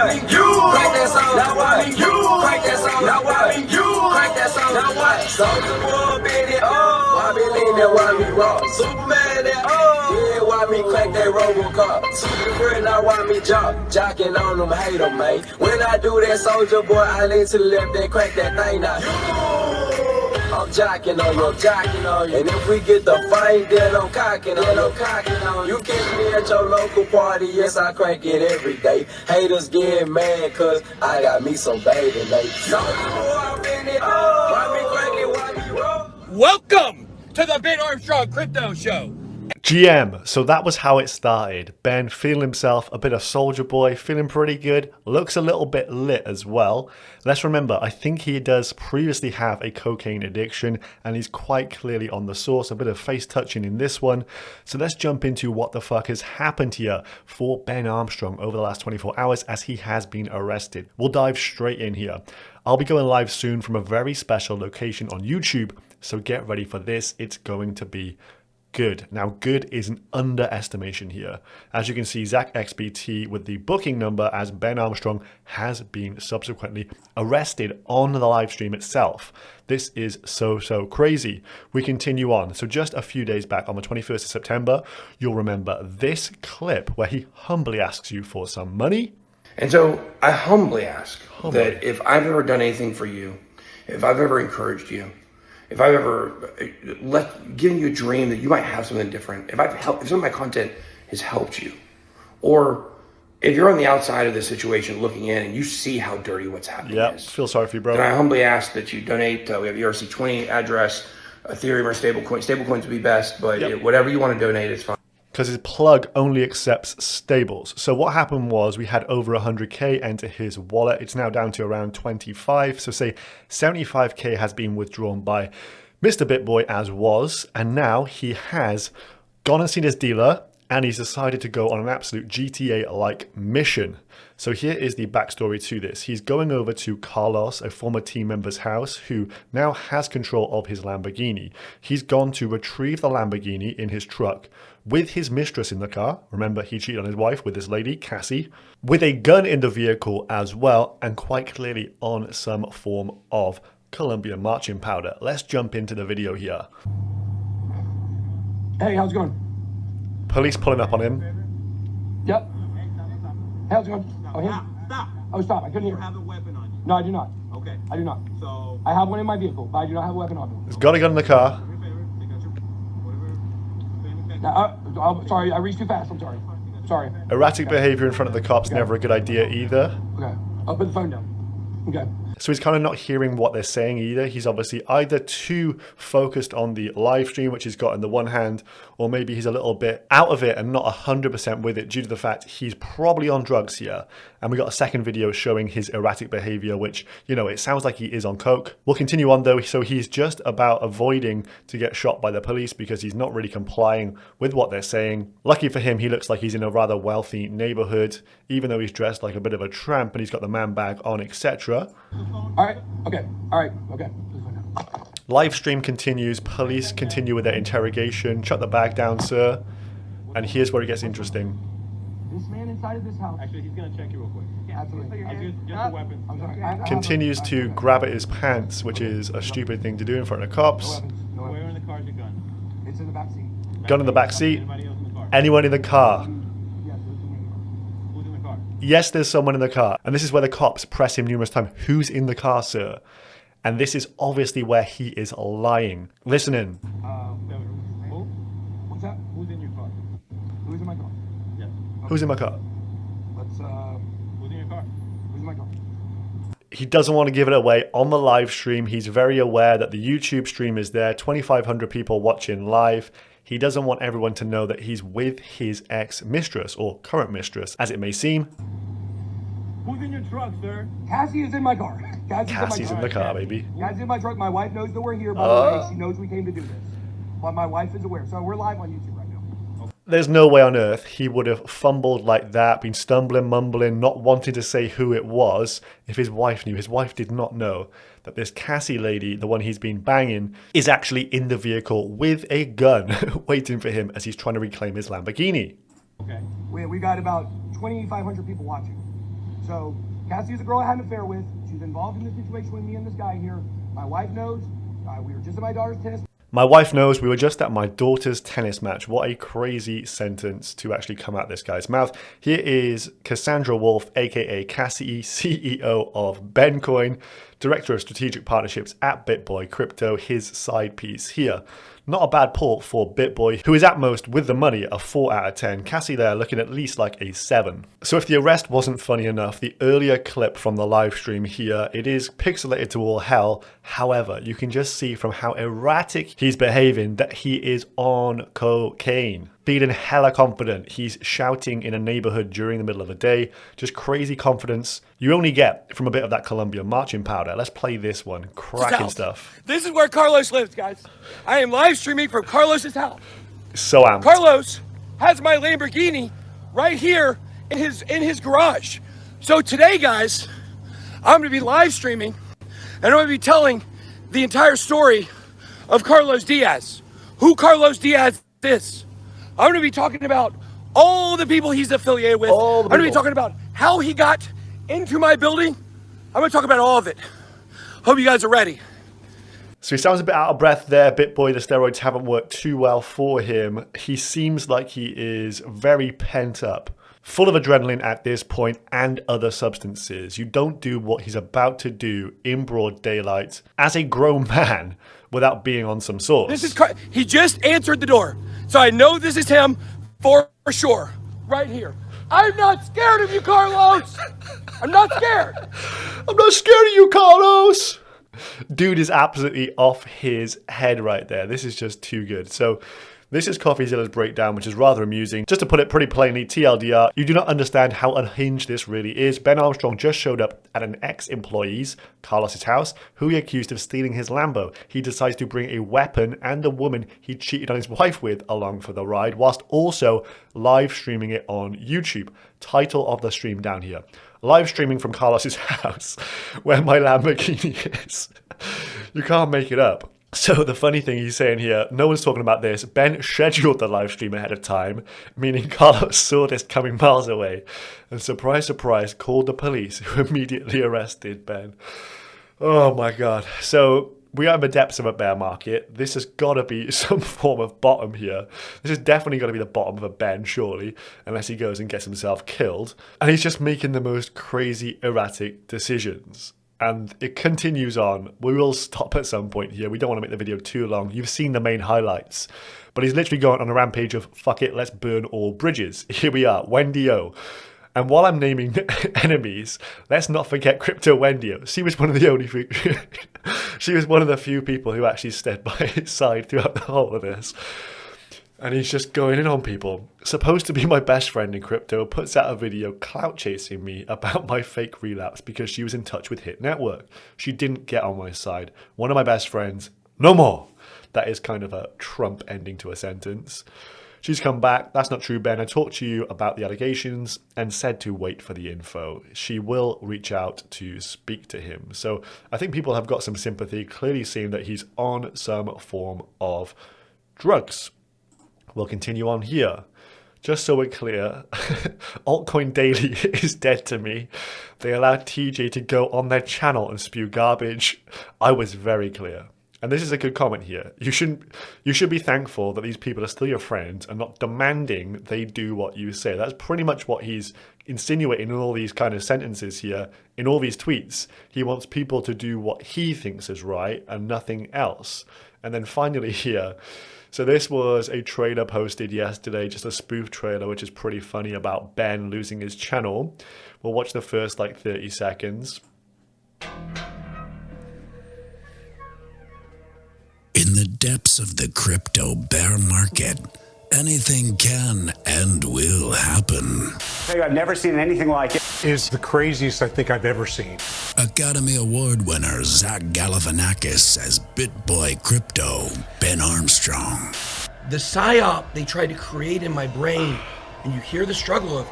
what? You crack that song. Now what? You crack that song. Now what? You crack that song. Now what? Soulja Boy, baby. Oh, why me lean that? Why me rock? Superman that. Oh, yeah, why me crack that Robocop? Super now why me jocking on them, hate them, man. When I do that, Soulja Boy, I lean to the left and crack that thing now. I'm jocking on you, and if we get the fight, then I'm cocking on you. Catch me at your local party, yes, I crank it every day. Haters get mad, cause I got me some baby, mate. Soulja Boy, I'm in it, why me crank it, why me roll? Welcome to the Armstrong Crypto Show. GM, so that was how it started. Ben feeling himself, a bit of Soulja Boy, feeling pretty good, looks a little bit lit as well. Let's remember, I think he does previously have a cocaine addiction and he's quite clearly on the source, a bit of face touching in this one. So let's jump into what the fuck has happened here for Ben Armstrong over the last 24 hours as he has been arrested. We'll dive straight in here. I'll be going live soon from a very special location on YouTube, so get ready for this. It's going to be good. Now, good is an underestimation here. As you can see, Zach XBT with the booking number as Ben Armstrong has been subsequently arrested on the live stream itself. This is so crazy. We continue on. So just a few days back on the 21st of September, you'll remember this clip where he humbly asks you for some money. And so I humbly ask that if I've ever done anything for you, if I've ever encouraged you, if I've ever given you a dream that you might have something different, if some of my content has helped you, or if you're on the outside of this situation looking in and you see how dirty what's happening is, feel sorry for you, bro. then I humbly ask that you donate. We have ERC20 address, Ethereum or stablecoin. Stablecoins would be best, but whatever you want to donate is fine. Because his plug only accepts stables. So what happened was we had over 100k enter his wallet. It's now down to around 25. So say 75k has been withdrawn by Mr. BitBoy as was. And now he has gone and seen his dealer and he's decided to go on an absolute GTA-like mission. So here is the backstory to this. He's going over to Carlos, a former team member's house, who now has control of his Lamborghini. He's gone to retrieve the Lamborghini in his truck with his mistress in the car. Remember, he cheated on his wife with this lady, Cassie, with a gun in the vehicle as well, and quite clearly on some form of Colombian marching powder. Let's jump into the video here. Hey, how's it going? Police pulling up on him. Yep. How's it going? Oh, him? Stop. Oh, stop. I couldn't hear. You have a weapon on you. No, I do not. Okay. I do not. So. I have one in my vehicle, but I do not have a weapon on me. He's got a gun in the car. Sorry, I reached too fast. I'm sorry. Sorry. Erratic behavior in front of the cops, never a good idea either. Okay. I'll put the phone down. Okay. So he's kind of not hearing what they're saying either. He's obviously either too focused on the live stream, which he's got in the one hand, or maybe he's a little bit out of it and not 100% with it due to the fact he's probably on drugs here. And we got a second video showing his erratic behavior, which, you know, it sounds like he is on coke. We'll continue on though. So he's just about avoiding to get shot by the police because he's not really complying with what they're saying. Lucky for him, he looks like he's in a rather wealthy neighborhood, even though he's dressed like a bit of a tramp and he's got the man bag on, etc. All right. Okay. All right. Okay. Live stream continues. Police continue with their interrogation. Shut the bag down, sir. And here's where it gets interesting. This man inside of this house. Actually, he's gonna check you real quick. Absolutely. Just a weapon. I'm sorry. Continues to grab at his pants, which is a stupid thing to do in front of cops. No Where weapons. in the car is your gun? It's in the back seat. Gun in the back seat. Anybody else in the car? Anyone in the car? Yes, it's in the car. Who's in the car? Yes, there's someone in the car. And this is where the cops press him numerous times. Who's in the car, sir? And this is obviously where he is lying. Listen in. Who? What's that? Who's in your car? Who's in my car? Yes. Who's in my car? Let's Who's in your car? who's in my car? He doesn't want to give it away on the live stream. He's very aware that the YouTube stream is there, 2,500 people watching live. He doesn't want everyone to know that he's with his ex-mistress, or current mistress, as it may seem. Who's in your truck, sir? Cassie is in my car. Cassie's in the car, baby. Cassie's in my truck. My wife knows that we're here, by the way. She knows we came to do this. But my wife is aware. So we're live on YouTube right now. There's no way on earth he would have fumbled like that, been stumbling, mumbling, not wanting to say who it was if his wife knew. His wife did not know that this Cassie lady, the one he's been banging, is actually in the vehicle with a gun waiting for him as he's trying to reclaim his Lamborghini. Okay. We got about 2,500 people watching. So Cassie is a girl I had an affair with. She's involved in this situation with me and this guy here. My wife knows. We were just at my daughter's tennis. My wife knows we were just at my daughter's tennis match. What a crazy sentence to actually come out this guy's mouth. Here is Cassandra Wolf, aka Cassie, CEO of Bencoin, Director of Strategic Partnerships at BitBoy Crypto, his side piece here. Not a bad port for BitBoy, who is at most, with the money, a 4 out of 10. Cassie there looking at least like a 7. So if the arrest wasn't funny enough, the earlier clip from the live stream here, it is pixelated to all hell. However, you can just see from how erratic he's behaving that he is on cocaine. Feeling hella confident. He's shouting in a neighborhood during the middle of the day. Just crazy confidence you only get from a bit of that Colombian marching powder. Let's play this one. Cracking stuff. This is where Carlos lives, guys. I am live streaming from Carlos's house. So amped. Carlos has my Lamborghini right here in his garage. So today, guys, I'm gonna be live streaming and I'm gonna be telling the entire story of Carlos Diaz, who Carlos Diaz is. I'm gonna be talking about all the people he's affiliated with. I'm gonna be talking about how he got into my building. I'm gonna talk about all of it. Hope you guys are ready. So he sounds a bit out of breath there. BitBoy, the steroids haven't worked too well for him. He seems like he is very pent up, full of adrenaline at this point and other substances. You don't do what he's about to do in broad daylight as a grown man without being on some sauce. This is he just answered the door. So I know this is him for sure, right here. I'm not scared of you, Carlos. I'm not scared. I'm not scared of you, Carlos. Dude is absolutely off his head right there. This is just too good. So this is Coffeezilla's breakdown, which is rather amusing. Just to put it pretty plainly, TLDR, you do not understand how unhinged this really is. Ben Armstrong just showed up at an ex-employee's, Carlos's house, who he accused of stealing his Lambo. He decides to bring a weapon and a woman he cheated on his wife with along for the ride, whilst also live streaming it on YouTube. Title of the stream down here. Live streaming from Carlos's house, where my Lamborghini is. You can't make it up. So the funny thing he's saying here, no one's talking about this. Ben scheduled the live stream ahead of time, meaning Carlos saw this coming miles away. And surprise, surprise, called the police, who immediately arrested Ben. Oh my God. So we are in the depths of a bear market. This has got to be some form of bottom here. This is definitely got to be the bottom of a Ben, surely, unless he goes and gets himself killed. And he's just making the most crazy, erratic decisions. And it continues on. We will stop at some point here. We don't want to make the video too long. You've seen the main highlights. But he's literally going on a rampage of, fuck it, let's burn all bridges. Here we are, Wendy O. And while I'm naming enemies, let's not forget Crypto Wendy O. She was one of the only she was one of the few people who actually stood by his side throughout the whole of this. And he's just going in on people. Supposed to be my best friend in crypto puts out a video clout chasing me about my fake relapse because she was in touch with Hit Network. She didn't get on my side. One of my best friends, no more. That is kind of a Trump ending to a sentence. She's come back. That's not true, Ben. I talked to you about the allegations and said to wait for the info. She will reach out to speak to him. So I think people have got some sympathy, clearly seeing that he's on some form of drugs. We'll continue on here. Just so we're clear, Altcoin Daily is dead to me. They allowed TJ to go on their channel and spew garbage. I was very clear. And this is a good comment here. You should be thankful that these people are still your friends and not demanding they do what you say. That's pretty much what he's insinuating in all these kind of sentences here, in all these tweets. He wants people to do what he thinks is right and nothing else. And then finally here, so this was a trailer posted yesterday, just a spoof trailer, which is pretty funny, about Ben losing his channel. We'll watch the first like 30 seconds. In the depths of the crypto bear market, anything can and will happen. I've never seen anything like it. Is the craziest I think I've ever seen. Academy Award winner Zach Galifianakis says BitBoy Crypto, Ben Armstrong. The psyop they tried to create in my brain, and you hear the struggle of,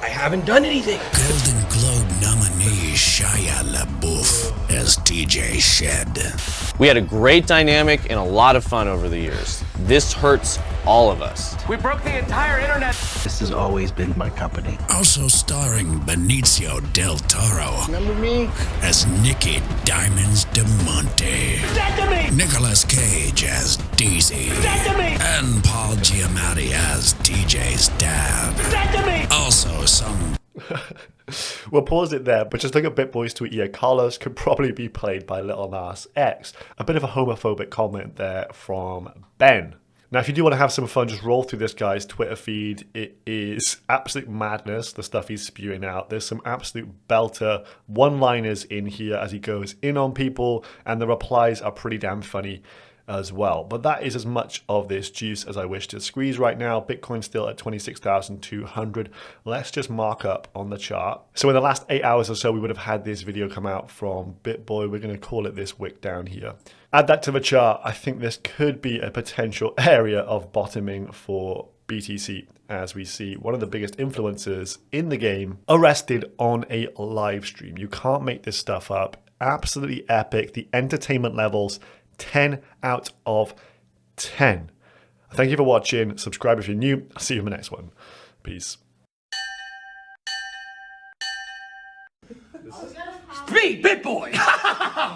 I haven't done anything. Golden Globe nominee Shia LaBeouf as TJ Shed. We had a great dynamic and a lot of fun over the years. This hurts all of us. We broke the entire internet. This has always been my company. Also starring Benicio del Toro. Remember me? As Nicky Diamonds DeMonte. Nicolas Cage as Daisy. And Paul Giamatti as TJ's dad. Also some... We'll pause it there, but just look at BitBoy's tweet here. Carlos could probably be played by Lil Nas X. A bit of a homophobic comment there from Ben. Now, if you do want to have some fun, just roll through this guy's Twitter feed. It is absolute madness, the stuff he's spewing out. There's some absolute belter one-liners in here as he goes in on people, and the replies are pretty damn funny as well. But that is as much of this juice as I wish to squeeze right now. Bitcoin's still at 26,200. Let's just mark up on the chart. So in the last 8 hours or so, we would have had this video come out from BitBoy. We're going to call it this wick down here. Add that to the chart. I think this could be a potential area of bottoming for BTC, as we see one of the biggest influencers in the game arrested on a live stream. You can't make this stuff up. Absolutely epic. The entertainment levels, 10 out of 10. Thank you for watching. Subscribe if you're new. I'll see you in the next one. Peace. Me, BitBoy.